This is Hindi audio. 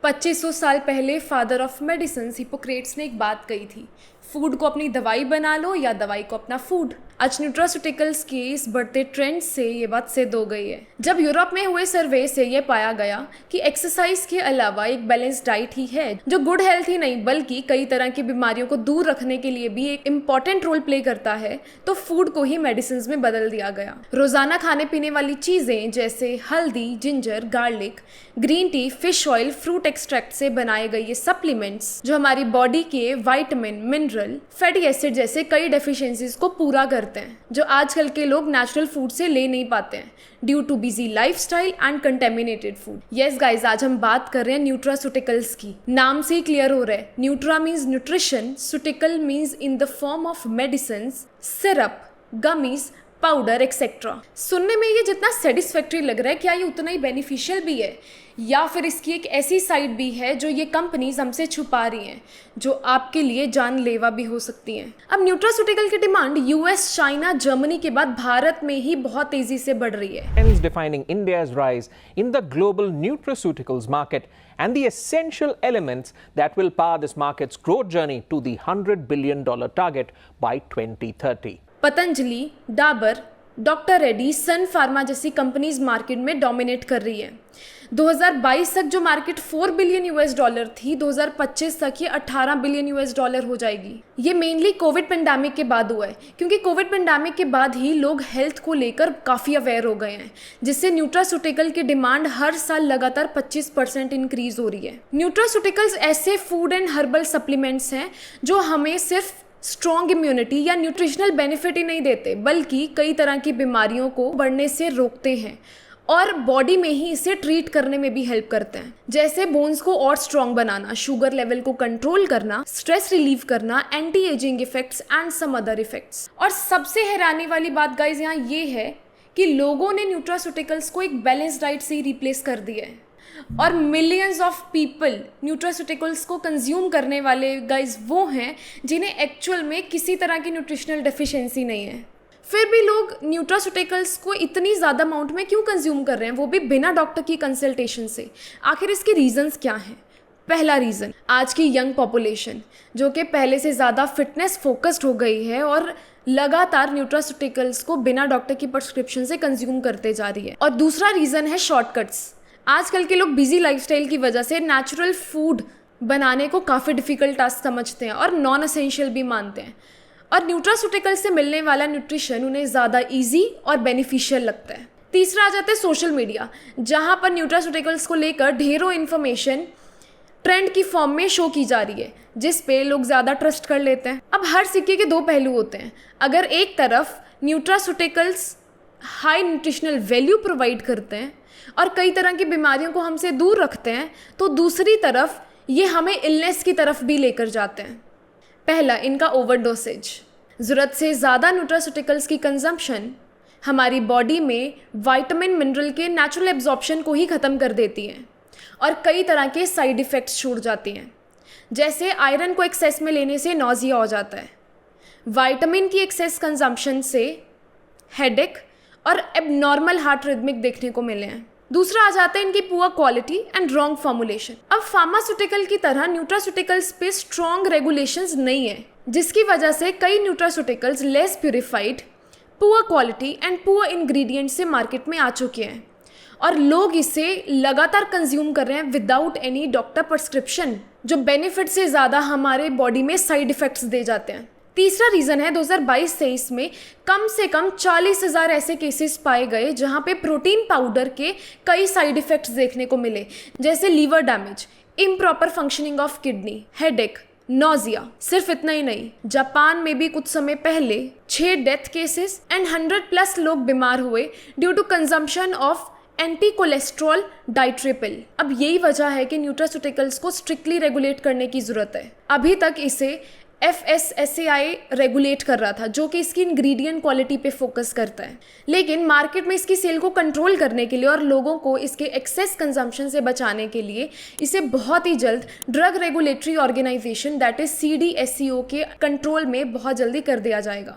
2500 साल पहले फादर ऑफ मेडिसिन हिपोक्रेट्स ने एक बात कही थी, फूड को अपनी दवाई बना लो या दवाई को अपना फूड। आज न्यूट्रास्यूटिकल्स के इस बढ़ते ट्रेंड से ये बात सिद्ध हो गई है। जब यूरोप में हुए सर्वे से ये पाया गया कि एक्सरसाइज के अलावा एक बैलेंस डाइट ही है जो गुड हेल्थ ही नहीं बल्कि कई तरह की बीमारियों को दूर रखने के लिए भी एक इम्पॉर्टेंट रोल प्ले करता है, तो फूड को ही मेडिसिन में बदल दिया गया। रोजाना खाने पीने वाली चीजें जैसे हल्दी, ginger, garlic, green tea, fish oil, fruit extract से बनाए गए ये सप्लीमेंट्स जो हमारी बॉडी के विटामिन, मिनरल, फैटी एसिड जैसे कई डेफिशिएंसीज को पूरा करते हैं जो आजकल के लोग नेचुरल फूड से ले नहीं पाते हैं due too busy lifestyle and contaminated food. Yes guys, आज हम बात कर रहे हैं न्यूट्रास्यूटिकल्स की। नाम से ही क्लियर हो रहा है, nutra means nutrition, ceutical means in the form of medicine, syrup, gummies, powder etcetera. सुनने में ये जितना सेटिस्फैक्ट्री लग रहा है, क्या ये उतना ही बेनिफिशियल भी है या फिर इसकी एक ऐसी साइड भी है जो ये कंपनीज हमसे छुपा रही हैं जो आपके लिए जानलेवा भी हो सकती हैं। अब न्यूट्रास्यूटिकल की डिमांड यूएस, चाइना, जर्मनी के बाद भारत में ही बहुत तेजी से बढ़ रही है। Hence defining India's rise in the global nutraceuticals market and the essential elements that will power this market's growth journey to the $100 billion target by 2030. Patanjali, Dabur, doctor Reddy, sun pharma जैसी कंपनीज मार्केट में डोमिनेट कर रही है। 2022 तक जो मार्केट $4 बिलियन थी, 2025 तक ये $18 बिलियन हो जाएगी। ये मेनली कोविड पेंडेमिक के बाद हुआ है, क्योंकि कोविड पेंडेमिक के बाद ही लोग हेल्थ को लेकर काफ़ी अवेयर हो गए हैं, जिससे न्यूट्रास्यूटिकल की डिमांड हर साल लगातार 25% इंक्रीज हो रही है। न्यूट्रास्यूटिकल्स ऐसे फूड एंड हर्बल सप्लीमेंट्स हैं जो हमें सिर्फ स्ट्रॉन्ग इम्यूनिटी या न्यूट्रिशनल बेनिफिट ही नहीं देते बल्कि कई तरह की बीमारियों को बढ़ने से रोकते हैं और बॉडी में ही इसे ट्रीट करने में भी हेल्प करते हैं, जैसे बोन्स को और स्ट्रॉन्ग बनाना, शुगर लेवल को कंट्रोल करना, स्ट्रेस रिलीव करना, anti ageing effects and some other effects. और सबसे हैरानी वाली बात गाइज यहाँ ये है कि लोगों ने न्यूट्रास्यूटिकल्स को एक बैलेंस डाइट से ही रिप्लेस कर दिया है और मिलियंस ऑफ पीपल न्यूट्रास्यूटिकल्स को कंज्यूम करने वाले गाइज वो हैं जिन्हें एक्चुअल में किसी तरह की न्यूट्रिशनल डेफिशिएंसी नहीं है। फिर भी लोग न्यूट्रास्यूटिकल्स को इतनी ज़्यादा अमाउंट में क्यों कंज्यूम कर रहे हैं, वो भी बिना डॉक्टर की कंसल्टेशन से। आखिर इसके रीजंस क्या हैं? पहला रीज़न, आज की यंग पॉपुलेशन जो कि पहले से ज़्यादा फिटनेस फोकस्ड हो गई है और लगातार न्यूट्रास्यूटिकल्स को बिना डॉक्टर की प्रिस्क्रिप्शन से कंज्यूम करते जा रही है। और दूसरा रीज़न है शॉर्टकट्स। आजकल के लोग बिजी लाइफस्टाइल की वजह से नेचुरल फूड बनाने को काफ़ी डिफ़िकल्ट टास्क समझते हैं और नॉन एसेंशियल भी मानते हैं, और न्यूट्रास्यूटिकल से मिलने वाला न्यूट्रिशन उन्हें ज़्यादा इजी और बेनिफिशियल लगता है। तीसरा आ जाता है सोशल मीडिया, जहाँ पर न्यूट्रास्यूटिकल्स को लेकर ढेरों इन्फॉर्मेशन ट्रेंड की फॉर्म में शो की जा रही है जिस पे लोग ज़्यादा ट्रस्ट कर लेते हैं। अब हर सिक्के के दो पहलू होते हैं। अगर एक तरफ nutraceuticals high nutritional value provide करते हैं और कई तरह की बीमारियों को हमसे दूर रखते हैं, तो दूसरी तरफ ये हमें इलनेस की तरफ भी लेकर जाते हैं। पहला, इनका ओवरडोसेज। ज़रूरत से ज़्यादा न्यूट्रास्यूटिकल्स की कंजम्पशन हमारी बॉडी में विटामिन, मिनरल के नेचुरल एब्जॉर्प्शन को ही ख़त्म कर देती है और कई तरह के साइड इफ़ेक्ट्स छोड़ जाती हैं, जैसे आयरन को एक्सेस में लेने से नॉजिया हो जाता है, विटामिन की एक्सेस कंजम्पशन से हेडेक और एबनॉर्मल हार्ट रिदमिक देखने को मिले हैं। दूसरा आ जाता है इनकी poor quality and wrong formulation. अब फार्मास्यूटिकल की तरह न्यूट्रास्यूटिकल्स पे स्ट्रॉन्ग रेगुलेशंस नहीं है, जिसकी वजह से कई nutraceuticals less purified, poor quality and poor ingredient से मार्केट में आ चुके हैं और लोग इसे लगातार कंज्यूम कर रहे हैं विदाउट एनी डॉक्टर प्रिस्क्रिप्शन, जो बेनिफिट से ज़्यादा हमारे बॉडी में साइड इफ़ेक्ट्स दे जाते हैं। तीसरा रीज़न है 2022-23 में कम से कम 40,000 ऐसे केसेस पाए गए जहां पे प्रोटीन पाउडर के कई साइड इफ़ेक्ट्स देखने को मिले, जैसे liver damage, improper functioning of kidney, headache, nausea. सिर्फ इतना ही नहीं, जापान में भी कुछ समय पहले 6 डेथ केसेस एंड 100+ लोग बीमार हुए due to consumption of anti cholesterol डाइट्रिपिल। अब यही वजह है कि न्यूट्रास्यूटिकल्स को स्ट्रिक्टली रेगुलेट करने की ज़रूरत है। अभी तक इसे FSSAI रेगुलेट कर रहा था, जो कि इसकी इंग्रेडिएंट क्वालिटी पे फोकस करता है, लेकिन मार्केट में इसकी सेल को कंट्रोल करने के लिए और लोगों को इसके एक्सेस कंजम्पशन से बचाने के लिए इसे बहुत ही जल्द drug regulatory organisation that is CDSCO के कंट्रोल में बहुत जल्दी कर दिया जाएगा।